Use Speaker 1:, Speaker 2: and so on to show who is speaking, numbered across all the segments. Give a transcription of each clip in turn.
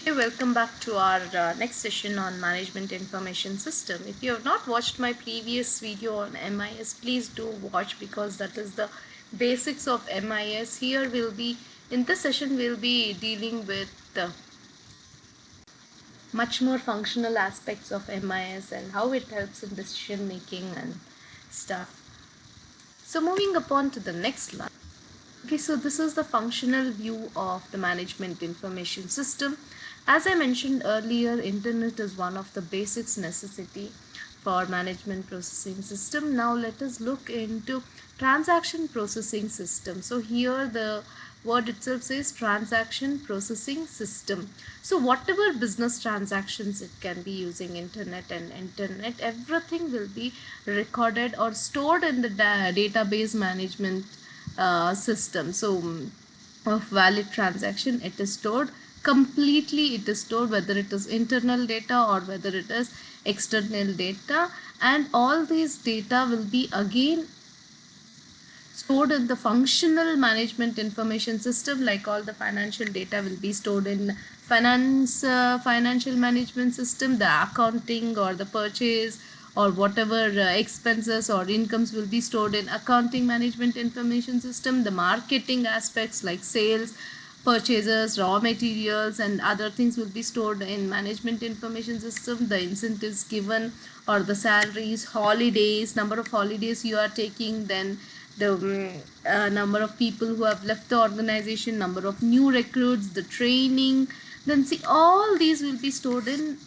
Speaker 1: Hey, welcome back to our next session on Management Information System. If you have not watched my previous video on MIS, please do watch because that is the basics of MIS. Here we'll be, in this session, we'll be dealing with much more functional aspects of MIS and how it helps in decision making and stuff. So moving upon to the next slide. Okay, so this is the functional view of the management information system. As I mentioned earlier, internet is one of the basics necessity for management processing system. Now let us look into transaction processing system. So here the word itself says transaction processing system. So whatever business transactions it can be using internet, everything will be recorded or stored in the database management system. So of valid transaction, it is stored completely, it is stored whether it is internal data or whether it is external data, and all these data will be again stored in the functional management information system. Like all the financial data will be stored in financial management system, the accounting or the purchase or whatever expenses or incomes will be stored in accounting management information system. The marketing aspects like sales, purchases, raw materials and other things will be stored in management information system. The incentives given or the salaries, holidays, number of holidays you are taking, then the number of people who have left the organization, number of new recruits, the training, then see all these will be stored in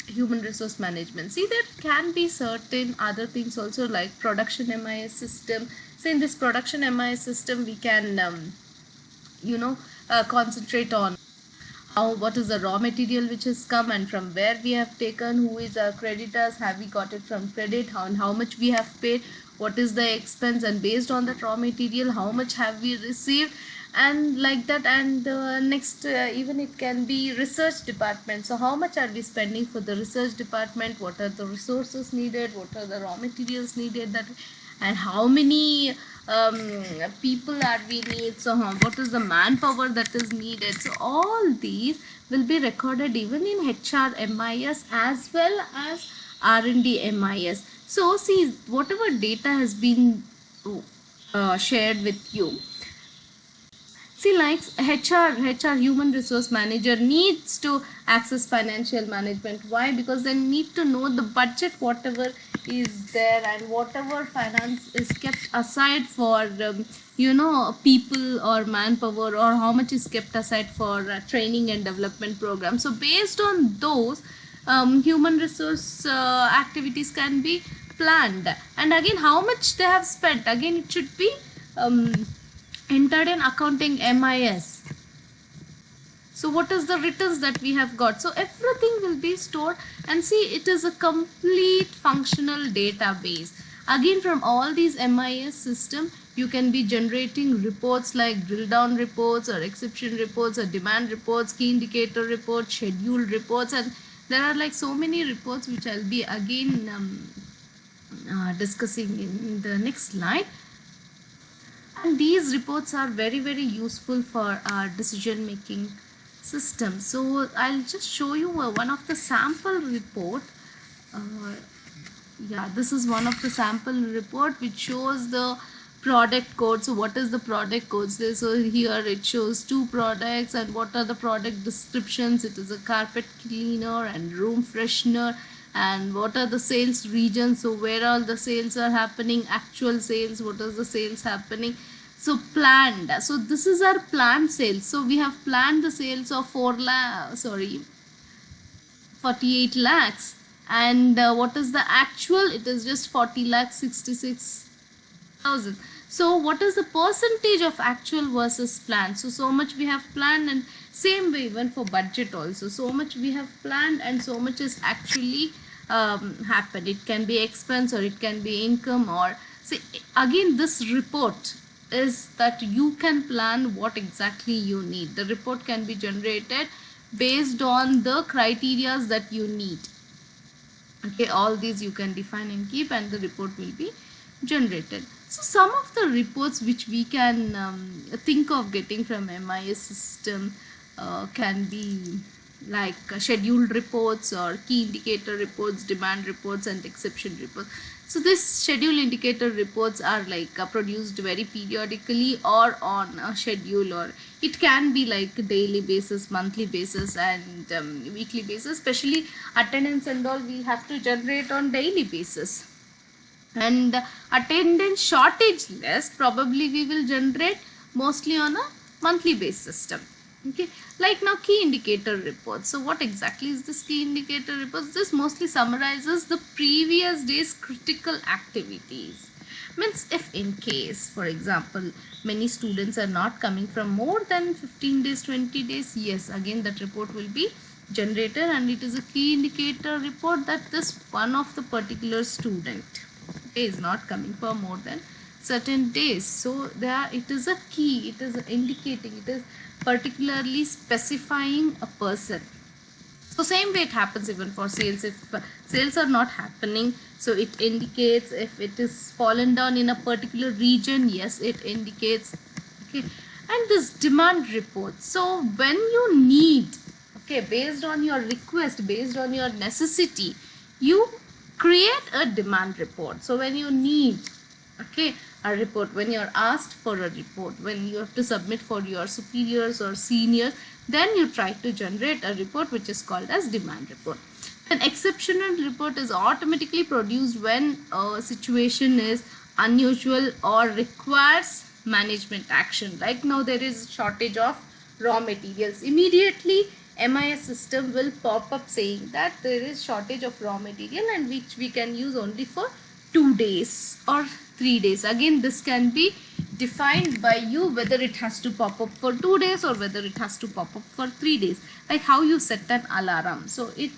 Speaker 1: human resource management. See, there can be certain other things also like production MIS system. So in this production MIS system we can concentrate on what is the raw material which has come and from where we have taken, who is our creditors, have we got it from credit, how much we have paid, what is the expense, and based on that raw material how much have we received, and like that. And next even it can be research department. So how much are we spending for the research department, what are the resources needed, what are the raw materials needed, that and how many people are we need, so what is the manpower that is needed. So all these will be recorded even in HR MIS as well as R&D MIS. So see, whatever data has been shared with you, see, like HR human resource manager needs to access financial management. Why? Because they need to know the budget, whatever is there, and whatever finance is kept aside for people or manpower, or how much is kept aside for training and development program. So based on those, human resource activities can be planned, and again how much they have spent, again it should be entered in accounting MIS. So what is the returns that we have got? So everything will be stored, and see, it is a complete functional database. Again, from all these MIS system you can be generating reports like drill down reports or exception reports or demand reports, key indicator reports, schedule reports, and there are like so many reports which I'll be again discussing in the next slide. And these reports are very useful for our decision making system. So I'll just show you one of the sample report. Yeah, this is one of the sample report which shows the product code. So what is the product codes there? So here it shows two products and what are the product descriptions. It is a carpet cleaner and room freshener, and what are the sales regions, so where all the sales are happening, actual sales, what is the sales happening. So planned, so this is our planned sales. So we have planned the sales of 48 lakhs, and what is the actual? It is just 40 lakhs 66,000. So what is the percentage of actual versus planned? So much we have planned, and same way even for budget also, so much we have planned and so much is actually happened. It can be expense or it can be income, or see, again this report is that you can plan what exactly you need. The report can be generated based on the criterias that you need. Okay, all these you can define and keep, and the report will be generated. So some of the reports which we can think of getting from MIS system can be like scheduled reports or key indicator reports, demand reports, and exception reports. So this schedule indicator reports are like produced very periodically or on a schedule, or it can be like daily basis, monthly basis, and weekly basis. Especially attendance and all we have to generate on daily basis, and attendance shortage list probably we will generate mostly on a monthly based system. Okay, like now key indicator reports. So what exactly is this key indicator reports? This mostly summarizes the previous day's critical activities. Means if in case, for example, many students are not coming from more than 15 days, 20 days, yes, again that report will be generated, and it is a key indicator report that this one of the particular student is not coming for more than certain days. So there it is a key, it is indicating, it is particularly specifying a person. So same way it happens even for sales. If sales are not happening, so it indicates. If it is fallen down in a particular region, yes, it indicates. Okay, and this demand report. So when you need, okay, based on your request, based on your necessity, you create a demand report. So when you need, okay, a report, when you're asked for a report, when you have to submit for your superiors or seniors, then you try to generate a report which is called as demand report. An exceptional report is automatically produced when a situation is unusual or requires management action. Like now there is shortage of raw materials. Immediately MIS system will pop up saying that there is shortage of raw material and which we can use only for 2 days or 3 days. Again, this can be defined by you whether it has to pop up for 2 days or whether it has to pop up for 3 days. Like how you set an alarm. So it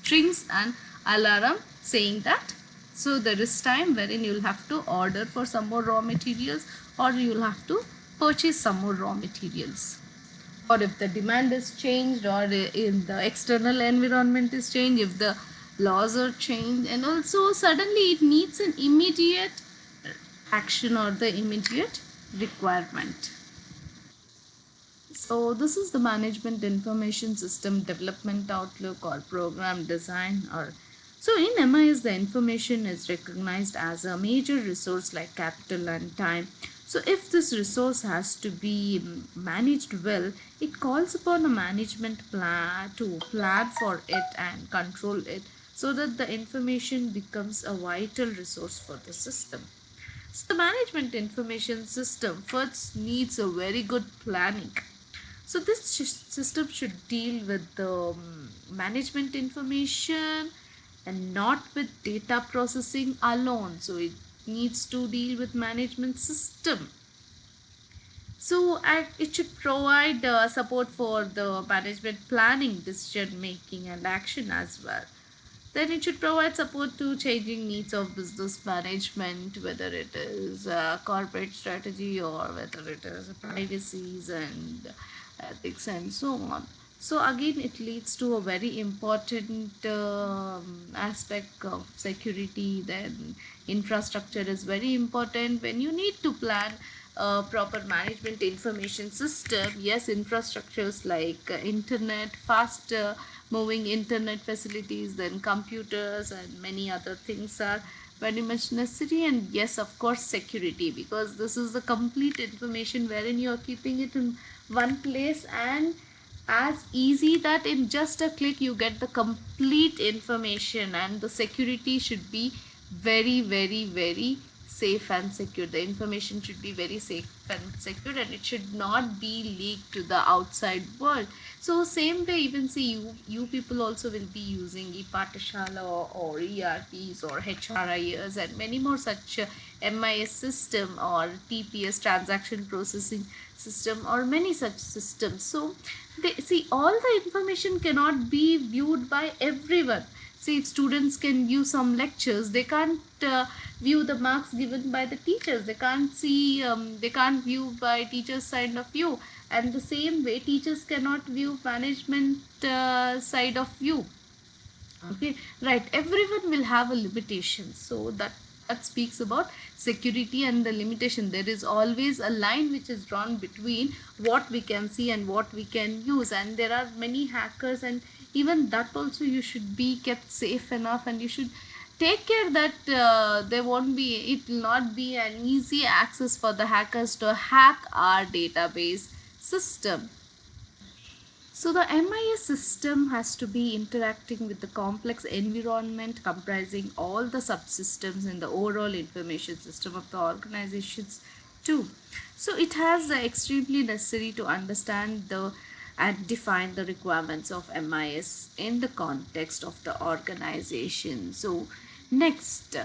Speaker 1: rings an alarm saying that so there is time wherein you'll have to order for some more raw materials, or you'll have to purchase some more raw materials. Or if the demand is changed, or if the external environment is changed, if the laws are changed, and also suddenly it needs an immediate action or the immediate requirement. So this is the management information system development outlook or program design. Or so in MIS the information is recognized as a major resource like capital and time. So if this resource has to be managed well, it calls upon a management plan to plan for it and control it so that the information becomes a vital resource for the system. So the management information system first needs a very good planning. So this system should deal with the management information and not with data processing alone. So it needs to deal with management system. So it should provide support for the management planning, decision making, and action as well. Then it should provide support to changing needs of business management, whether it is corporate strategy or whether it is privacies and ethics and so on. So again it leads to a very important aspect of security. Then infrastructure is very important when you need to plan proper management information system. Yes, infrastructures like internet, fast moving internet facilities, then computers and many other things are very much necessary. And yes, of course, security, because this is the complete information wherein you are keeping it in one place and as easy that in just a click you get the complete information, and the security should be very safe and secure. The information should be very safe and secure, and it should not be leaked to the outside world. So same way, even see you people also will be using ePathshala or ERPs or HRIS and many more such MIS system or TPS, transaction processing system, or many such systems. So they see all the information cannot be viewed by everyone. See, if students can view some lectures, they can't view the marks given by the teachers. They can't see, they can't view by teachers' side of view. And the same way, teachers cannot view management side of view. Okay, right. Everyone will have a limitation. So that that speaks about security and the limitation. There is always a line which is drawn between what we can see and what we can use, and there are many hackers, and even that also you should be kept safe enough, and you should take care that it will not be an easy access for the hackers to hack our database system. So the MIS system has to be interacting with the complex environment comprising all the subsystems in the overall information system of the organizations too. So it has extremely necessary to understand the and define the requirements of MIS in the context of the organization. So next,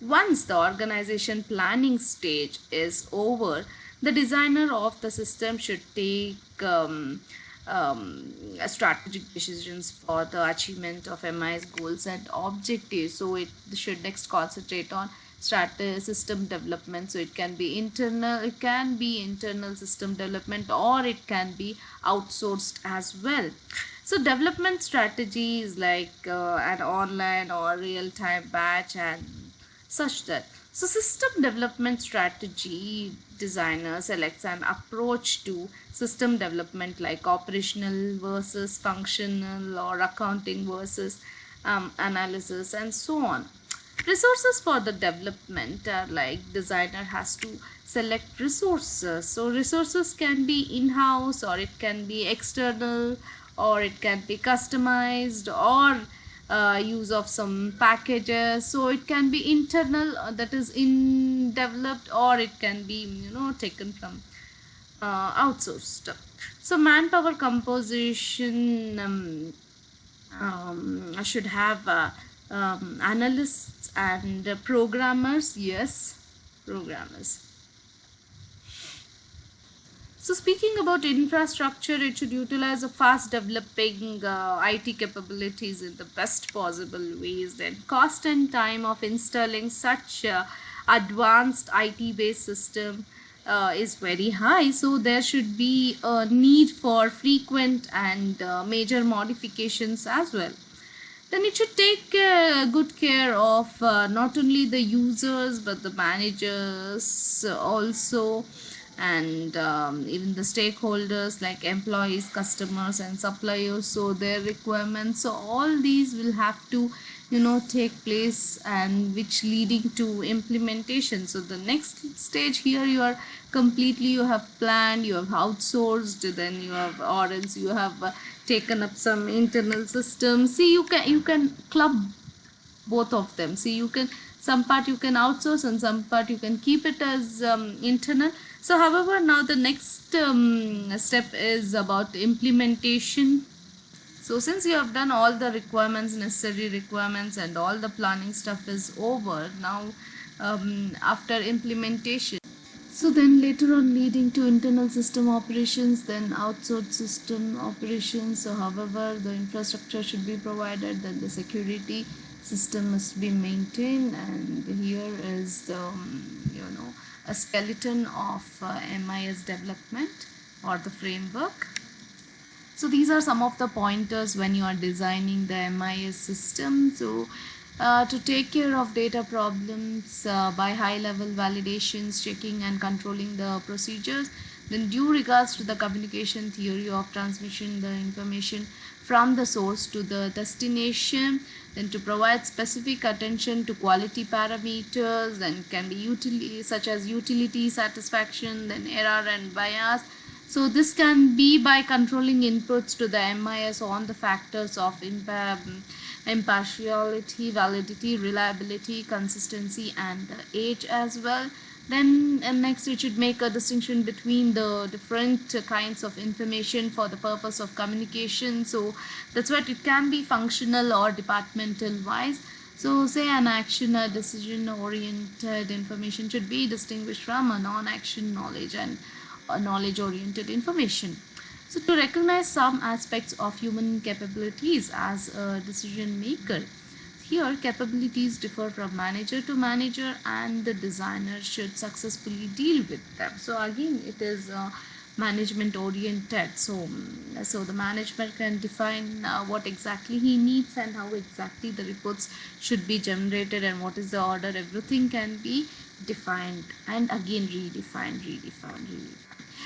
Speaker 1: once the organization planning stage is over, the designer of the system should take strategic decisions for the achievement of MIS goals and objectives. So it should next concentrate on system development. So it can be internal system development, or it can be outsourced as well. So development strategies like an online or real-time batch and such that. So system development strategy designer selects an approach to system development like operational versus functional, or accounting versus analysis, and so on. Resources for the development are like designer has to select resources. So resources can be in-house, or it can be external, or it can be customized, or use of some packages. So it can be internal, that is in developed, or it can be taken from outsourced. So manpower composition should have analysts and programmers. Yes, programmers. So speaking about infrastructure, it should utilize a fast developing IT capabilities in the best possible ways. Then cost and time of installing such advanced IT based system is very high. So there should be a need for frequent and major modifications as well. Then it should take good care of not only the users but the managers also, and even the stakeholders like employees, customers, and suppliers. So their requirements, so all these will have to take place, and which leading to implementation. So the next stage here, you have planned, you have outsourced, then you have, or else you have taken up some internal systems. See, you can club both of them. See, you can, some part you can outsource and some part you can keep it as internal. So however, now the next step is about implementation. So since you have done all the necessary requirements, and all the planning stuff is over, now after implementation, so then later on leading to internal system operations, then outsourced system operations. So however, the infrastructure should be provided, then the security system must be maintained, and here is the a skeleton of MIS development or the framework. So these are some of the pointers when you are designing the MIS system. So to take care of data problems by high level validations, checking and controlling the procedures, then due regards to the communication theory of transmission the information from the source to the destination, then to provide specific attention to quality parameters, then can be such as utility, satisfaction, then error and bias. So this can be by controlling inputs to the MIS on the factors of impartiality, validity, reliability, consistency, and age as well. Then next, it should make a distinction between the different kinds of information for the purpose of communication. So that's what it can be functional or departmental wise. So say an action or decision oriented information should be distinguished from a non-action knowledge and knowledge oriented information. So to recognize some aspects of human capabilities as a decision maker, here capabilities differ from manager to manager, and the designer should successfully deal with them. So again, it is management oriented. So the management can define what exactly he needs and how exactly the reports should be generated and what is the order. Everything can be defined and again redefined.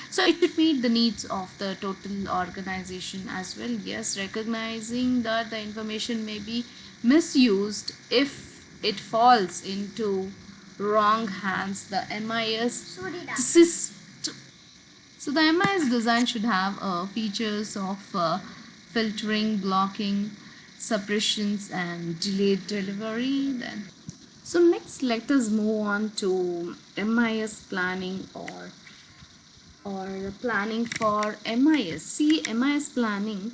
Speaker 1: So it should meet the needs of the total organization as well. Yes, recognizing that the information may be misused if it falls into wrong hands. The MIS so the MIS design should have features of filtering, blocking, suppressions, and delayed delivery. Then, so next, let us move on to MIS planning or planning for MIS. See, MIS planning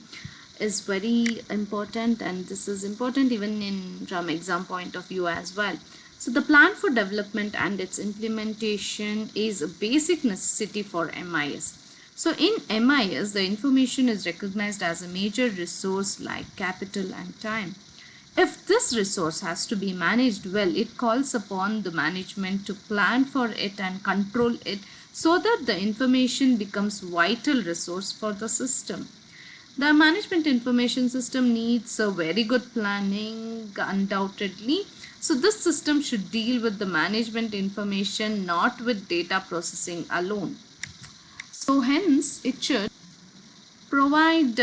Speaker 1: is very important, and this is important even in from exam point of view as well. So the plan for development and its implementation is a basic necessity for MIS. So in MIS, the information is recognized as a major resource like capital and time. If this resource has to be managed well, it calls upon the management to plan for it and control it so that the information becomes vital resource for the system. The management information system needs a very good planning, undoubtedly. So this system should deal with the management information, not with data processing alone. So hence, it should provide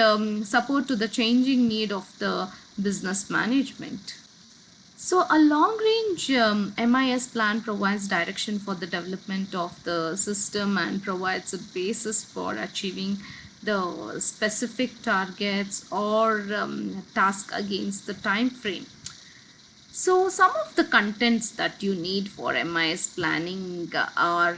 Speaker 1: support to the changing need of the business management. So a long-range MIS plan provides direction for the development of the system and provides a basis for achieving the specific targets or task against the time frame. So some of the contents that you need for MIS planning are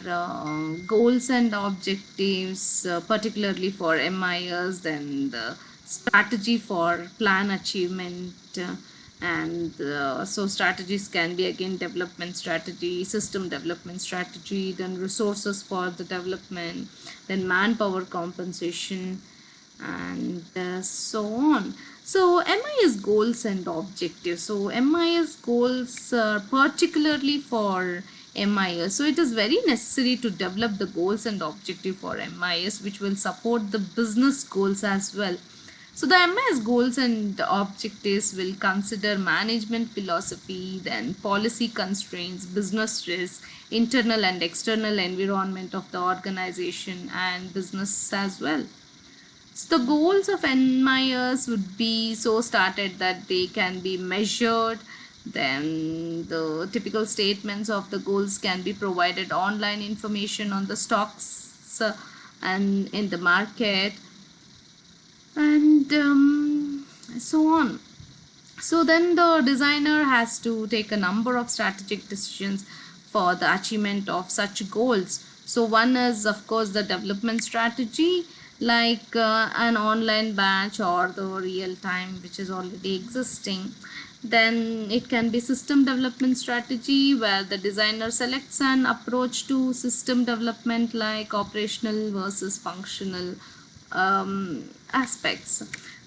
Speaker 1: goals and objectives, particularly for MIS, then the strategy for plan achievement, and so strategies can be again development strategy, system development strategy, then resources for the development, then manpower compensation, and so on. So MIS goals and objectives. So MIS goals particularly for MIS. So it is very necessary to develop the goals and objective for MIS, which will support the business goals as well. So the MIS goals and objectives will consider management philosophy, then policy constraints, business risks, internal and external environment of the organization and business as well. So the goals of MIS would be so started that they can be measured. Then the typical statements of the goals can be provided online information on the stocks and in the market and so on. So then the designer has to take a number of strategic decisions for the achievement of such goals. So one is of course the development strategy, like an online batch or the real time which is already existing. Then it can be system development strategy, where the designer selects an approach to system development like operational versus functional aspects.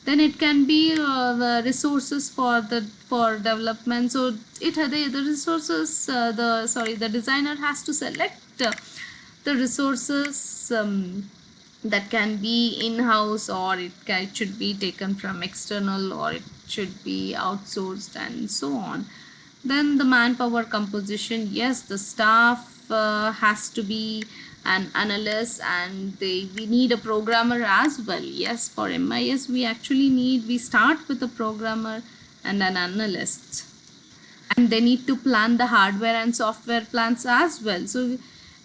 Speaker 1: Then it can be the resources for development. So the resources the designer has to select the resources that can be in-house, or it should be taken from external, or it should be outsourced and so on. Then the manpower composition, yes, the staff has to be an analyst, and we need a programmer as well. Yes, for MIS we start with a programmer and an analyst, and they need to plan the hardware and software plans as well. So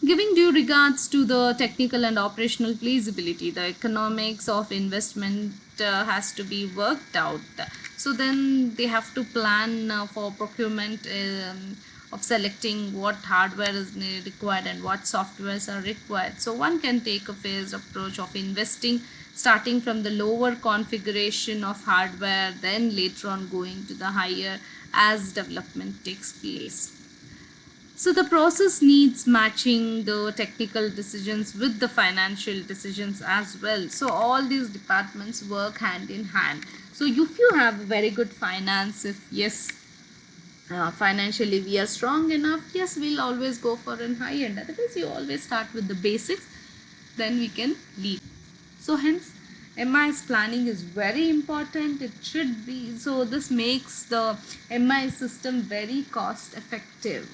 Speaker 1: giving due regards to the technical and operational feasibility, the economics of investment has to be worked out. So then they have to plan for procurement of selecting what hardware is required and what softwares are required. So one can take a phased approach of investing, starting from the lower configuration of hardware, then later on going to the higher as development takes place. So the process needs matching the technical decisions with the financial decisions as well. So all these departments work hand in hand. So if you have very good finance, if yes, financially we are strong enough, yes, we'll always go for an high end. Otherwise, you always start with the basics. then we can leave. So hence MIS planning is very important. It should be. So this makes the MIS system very cost effective.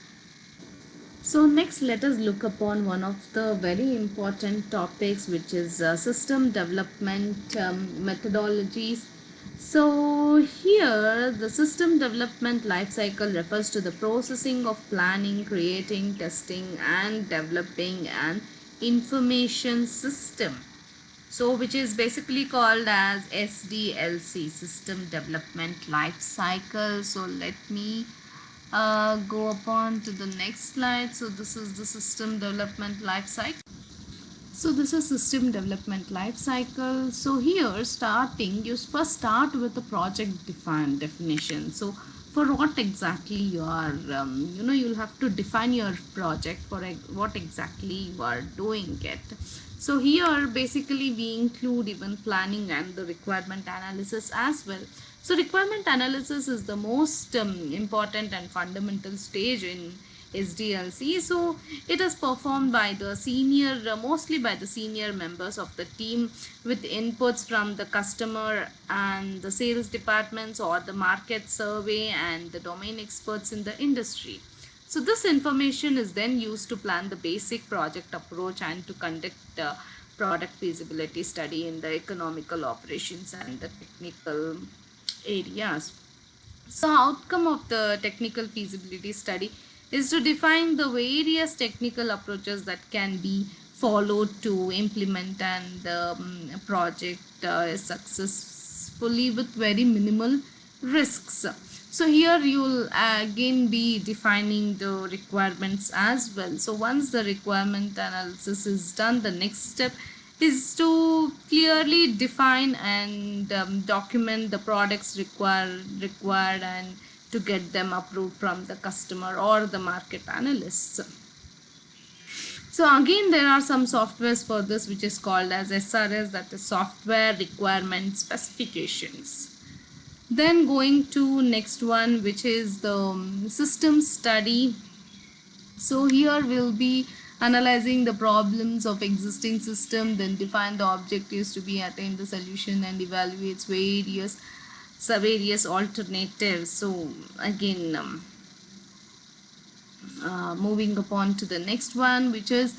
Speaker 1: So next let us look upon one of the very important topics, which is system development methodologies. So here the system development life cycle refers to the processing of planning, creating, testing and developing an information system. So which is basically called as SDLC, system development life cycle. So let me go upon to the next slide. So this is the system development life cycle. So this is system development life cycle. So here starting, you first start with the project definition. So for what exactly you are, you'll have to define your project for what exactly you are doing it. So here basically we include even planning and the requirement analysis as well. So requirement analysis is the most important and fundamental stage in SDLC. So it is performed by the senior, mostly by the senior members of the team, with inputs from the customer and the sales departments or the market survey and the domain experts in the industry. So this information is then used to plan the basic project approach and to conduct product feasibility study in the economical operations and the technical areas. So outcome of the technical feasibility study is to define the various technical approaches that can be followed to implement and the project successfully with very minimal risks. So here you will again be defining the requirements as well. So once the requirement analysis is done, the next step is to clearly define and document the products required and to get them approved from the customer or the market analysts. So again there are some softwares for this, which is called as SRS, that is software requirement specifications. Then going to next one, which is the system study. So here we'll be analyzing the problems of existing system, then define the objectives to be attained, the solution, and evaluates various alternatives. So again moving upon to the next one, which is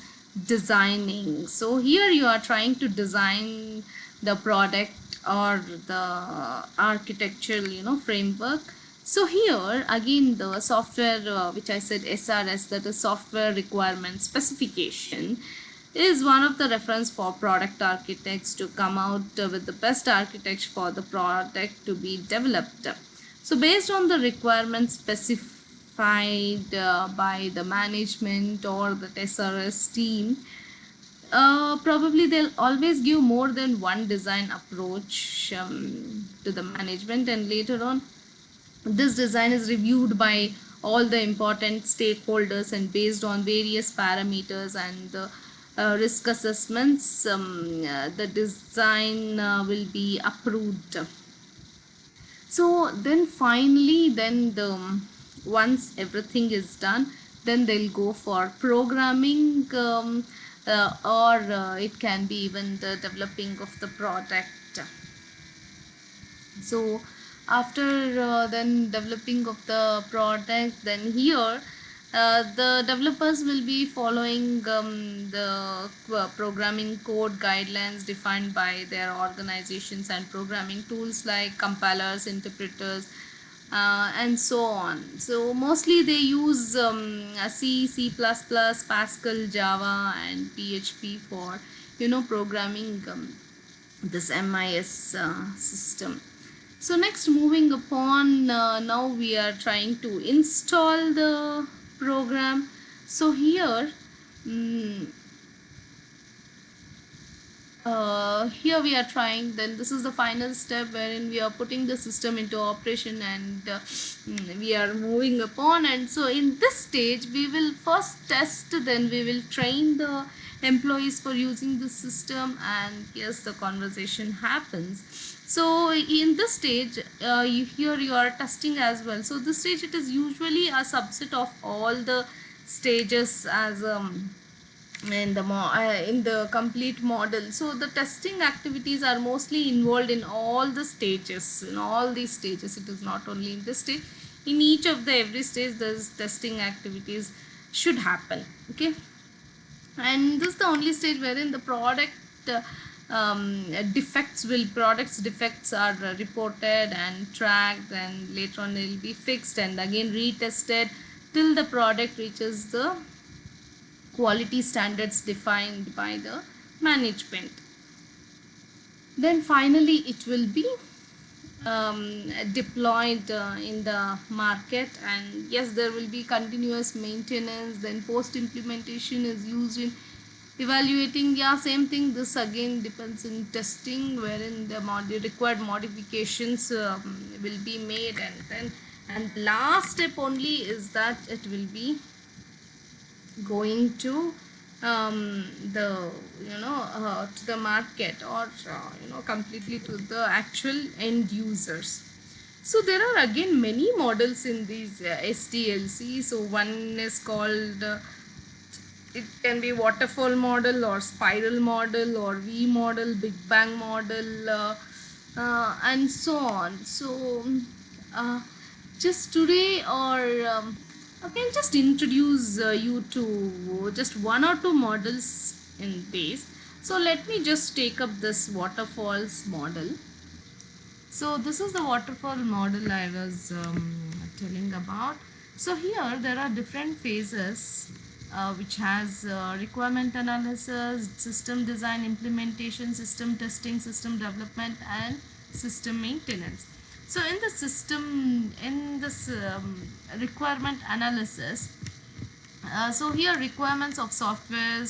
Speaker 1: designing. So here you are trying to design the product or the architectural framework. So here again the software which I said SRS, that is software requirement specification, is one of the reference for product architects to come out with the best architecture for the product to be developed. So based on the requirements specified by the management or the SRS team, probably they'll always give more than one design approach to the management, and later on this design is reviewed by all the important stakeholders, and based on various parameters and the risk assessments, the design will be approved. So then finally once everything is done, then they'll go for programming, or it can be even the developing of the product. So after then developing of the product, then here the developers will be following the programming code guidelines defined by their organizations and programming tools like compilers, interpreters, and so on. So mostly they use C, C++, Pascal, Java and PHP for programming this MIS system. So next, moving upon, now we are trying to install the program. So here here we are trying, then this is the final step wherein we are putting the system into operation, and we are moving upon. And so in this stage we will first test, then we will train the employees for using the system, and yes, the conversation happens. So in this stage here you are testing as well. So this stage, it is usually a subset of all the stages as in the complete model. So the testing activities are mostly involved in all the stages, in all these stages. It is not only in this stage, in each of the every stage there's testing activities should happen. Okay, and this is the only stage wherein the product products defects are reported and tracked, and later on it will be fixed and again retested till the product reaches the quality standards defined by the management. Then finally it will be deployed in the market, and yes, there will be continuous maintenance. Then post implementation is used in evaluating. Yeah, same thing, this again depends in testing, wherein the required modifications will be made, and last step only is that it will be going to the to the market, or completely to the actual end users. So there are again many models in these SDLC. So one is called it can be waterfall model or spiral model or V model, Big Bang model, and so on. So uh, just today, or I can just introduce you to just one or two models in these. So let me just take up this waterfalls model. So this is the waterfall model I was telling about. So here there are different phases which has requirement analysis, system design, implementation, system testing, system development, and system maintenance. So in the system, in this requirement analysis, so here requirements of software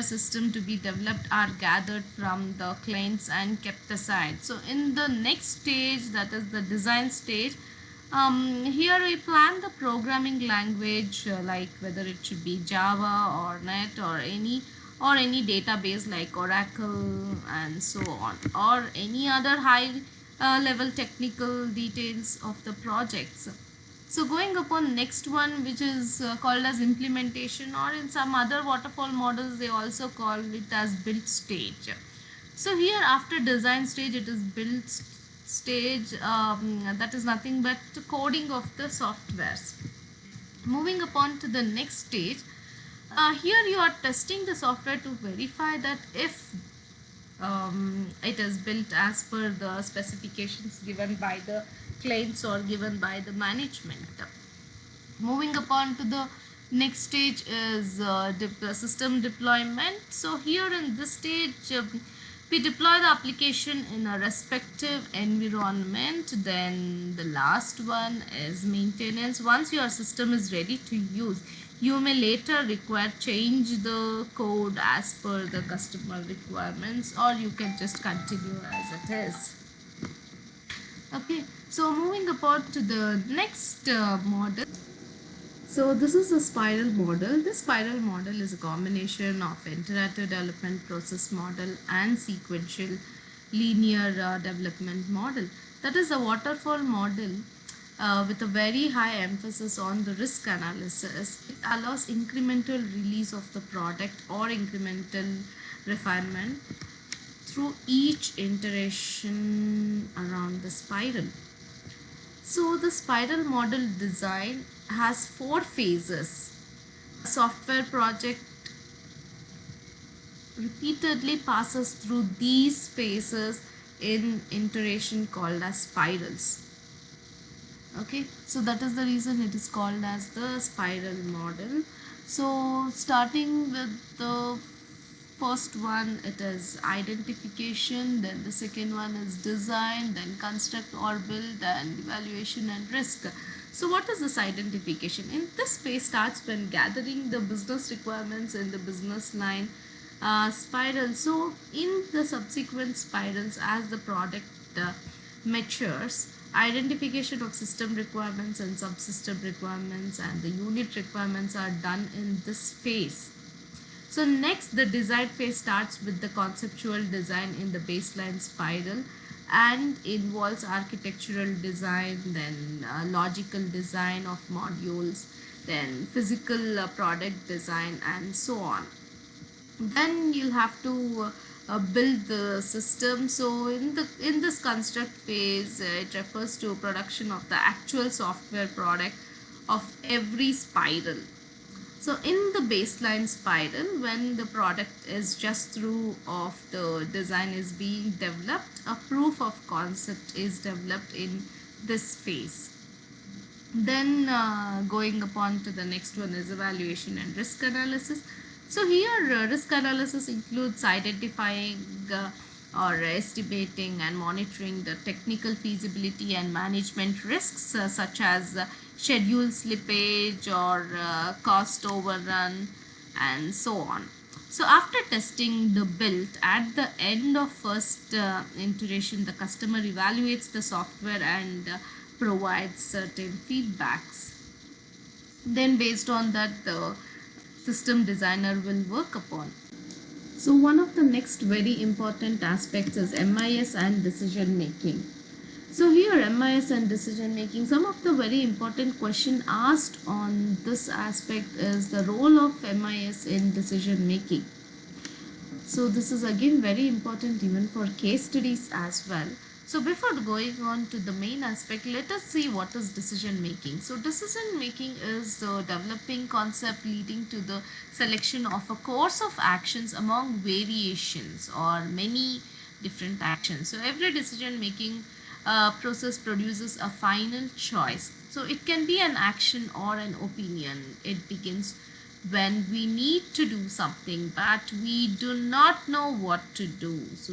Speaker 1: system to be developed are gathered from the clients and kept aside. So in the next stage, that is the design stage, here we plan the programming language, like whether it should be Java or Net or any database like Oracle and so on, or any other high level technical details of the projects. So going upon next one, which is called as implementation, or in some other waterfall models they also call it as build stage. So here after design stage it is build stage, that is nothing but coding of the softwares. Moving upon to the next stage, here you are testing the software to verify that if it is built as per the specifications given by the clients or given by the management. Moving upon to the next stage is system deployment. So here in this stage, we deploy the application in a respective environment. Then the last one is maintenance. Once your system is ready to use, you may later require change the code as per the customer requirements, or you can just continue as it is. Okay, so moving upon to the next model. So this is the spiral model. This spiral model is a combination of iterative development process model and sequential linear development model. That is a waterfall model with a very high emphasis on the risk analysis. It allows incremental release of the product or incremental refinement through each iteration around the spiral. So the spiral model design has 4 phases. A software project repeatedly passes through these phases in iteration called as spirals. Okay, so that is the reason it is called as the spiral model. So starting with the first one, it is identification, then the second one is design, then construct or build, and evaluation and risk. So what is this identification? In this phase starts when gathering the business requirements in the business line spiral. So in the subsequent spirals, as the product matures, identification of system requirements and subsystem requirements and the unit requirements are done in this phase. So next, the design phase starts with the conceptual design in the baseline spiral and involves architectural design, then logical design of modules, then physical product design, and so on. Then you'll have to build the system. So in this construct phase, it refers to production of the actual software product of every spiral. So in the baseline spiral, when the product is just through of the design is being developed, a proof of concept is developed in this phase. Then going upon to the next one is evaluation and risk analysis. So here risk analysis includes identifying or estimating and monitoring the technical feasibility and management risks such as schedule slippage or cost overrun and so on. So after testing the build, at the end of first iteration, the customer evaluates the software and provides certain feedbacks. Then based on that, the system designer will work upon. So one of the next very important aspects is MIS and decision making. So here MIS and decision making, some of the very important question asked on this aspect is the role of MIS in decision making. So this is again very important even for case studies as well. So before going on to the main aspect, let us see what is decision making. So decision making is the developing concept leading to the selection of a course of actions among variations or many different actions. So every decision making process produces a final choice. So it can be an action or an opinion. It begins when we need to do something but we do not know what to do. So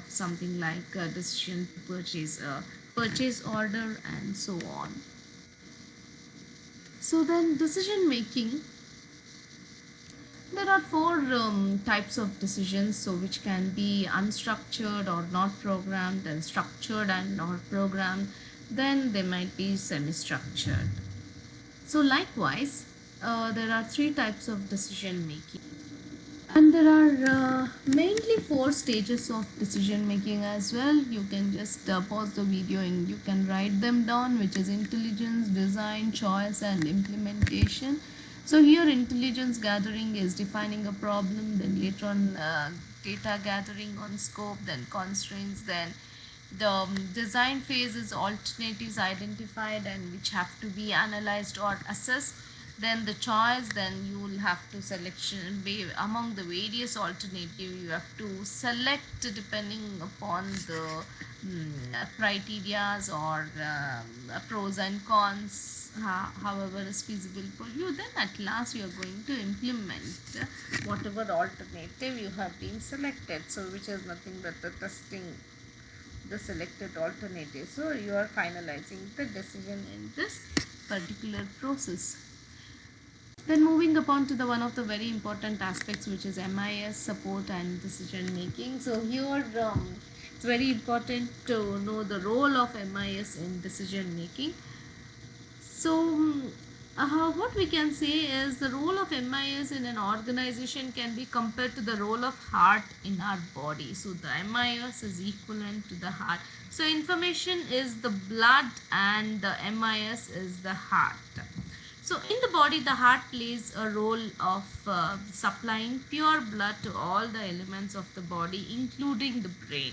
Speaker 1: something like a decision to purchase a purchase order and so on. So then decision making, there are four types of decisions, so which can be unstructured or not programmed, and structured and not programmed. Then they might be semi-structured. So likewise, there are three types of decision making, and there are mainly four stages of decision making as well. You can just pause the video and you can write them down, which is intelligence, design, choice, and implementation. So here intelligence gathering is defining a problem, then later on data gathering on scope, then constraints, then the design phase is alternatives identified and which have to be analyzed or assessed. Then the choice, then you will have to selection among the various alternatives. You have to select depending upon the criterias or pros and cons, however is feasible for you. Then at last you are going to implement whatever alternative you have been selected, so which is nothing but the testing the selected alternative. So you are finalizing the decision in this particular process. Then moving upon to the one of the very important aspects, which is MIS support and decision making. So here it's very important to know the role of MIS in decision making. So what we can say is the role of MIS in an organization can be compared to the role of heart in our body. So the MIS is equivalent to the heart. So information is the blood and the MIS is the heart. So in the body, the heart plays a role of supplying pure blood to all the elements of the body, including the brain.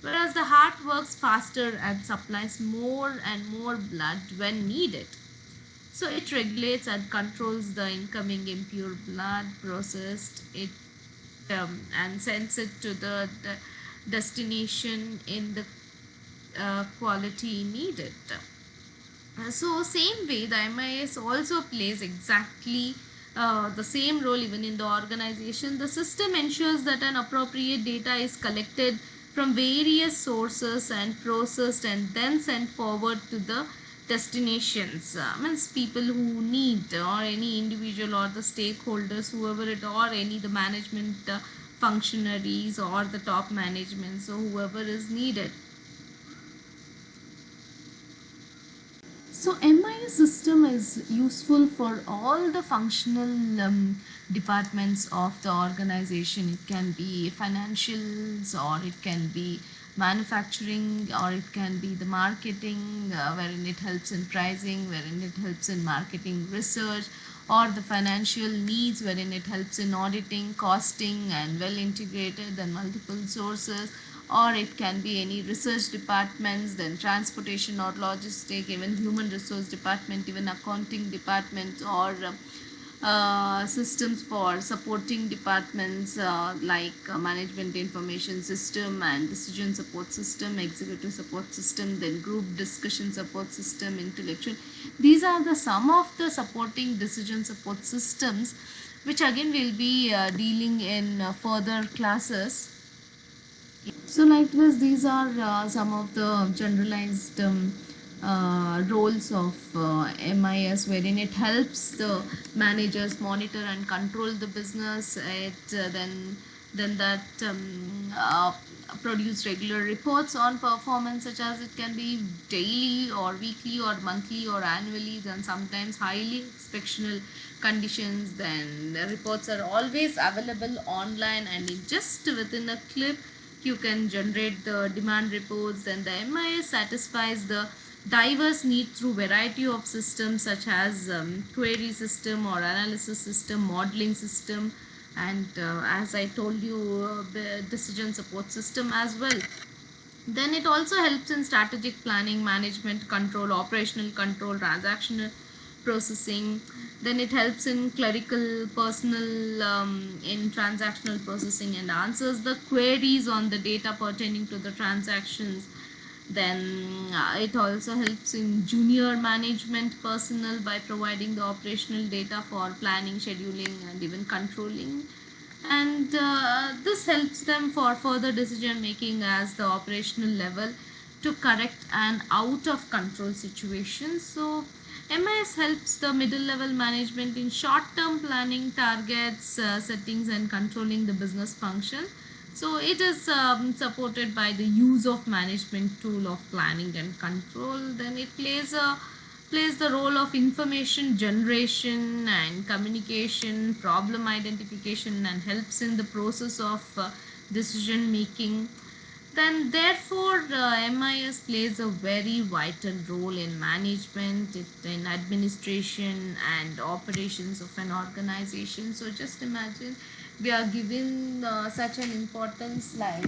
Speaker 1: Whereas the heart works faster and supplies more and more blood when needed. So it regulates and controls the incoming impure blood, processed it and sends it to the destination in the quality needed. So same way, the MIS also plays exactly the same role even in the organization. The system ensures that an appropriate data is collected from various sources and processed and then sent forward to the destinations. Means people who need, or any individual or the stakeholders, whoever it, or any the management functionaries or the top management, so whoever is needed. So MIS system is useful for all the functional departments of the organization. It can be financials or it can be manufacturing, or it can be the marketing, wherein it helps in pricing, wherein it helps in marketing research, or the financial needs, wherein it helps in auditing, costing, and well integrated and multiple sources, or it can be any research departments, then transportation or logistic, even human resource department, even accounting department, or systems for supporting departments like management information system and decision support system, executive support system, then group discussion support system, intellectual. These are the some of the supporting decision support systems, which again will be dealing in further classes. So likewise, these are some of the generalized roles of MIS, wherein it helps the managers monitor and control the business. Then that produce regular reports on performance, such as it can be daily or weekly or monthly or annually, then sometimes highly exceptional conditions. Then the reports are always available online, and in just within a clip you can generate the demand reports. Then the MIS satisfies the diverse need through variety of systems, such as query system or analysis system, modeling system, and as I told you, the decision support system as well. Then it also helps in strategic planning, management control, operational control, transactional processing. Then it helps in clerical personnel in transactional processing, and answers the queries on the data pertaining to the transactions. Then it also helps in junior management personnel by providing the operational data for planning, scheduling, and even controlling. And this helps them for further decision making as the operational level to correct an out of control situation. So MIS helps the middle level management in short term planning, targets, settings, and controlling the business function. So it is supported by the use of management tool of planning and control. Then it plays the role of information generation and communication, problem identification, and helps in the process of decision making. Then therefore MIS plays a very vital role in management, in administration and operations of an organization. So just imagine we are given such an importance, like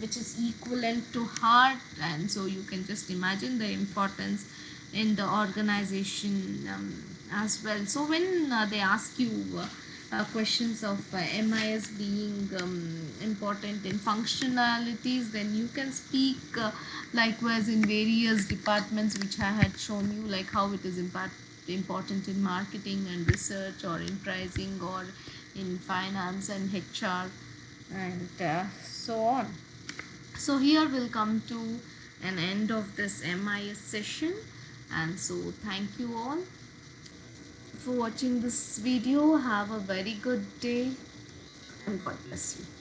Speaker 1: which is equivalent to heart, and so you can just imagine the importance in the organization as well. So when they ask you questions of MIS being important in functionalities, then you can speak likewise in various departments which I had shown you, like how it is important in marketing and research, or in pricing, or in finance and HR, and so on. So here we'll come to an end of this MIS session, and so thank you all for watching this video. Have a very good day, and God bless you.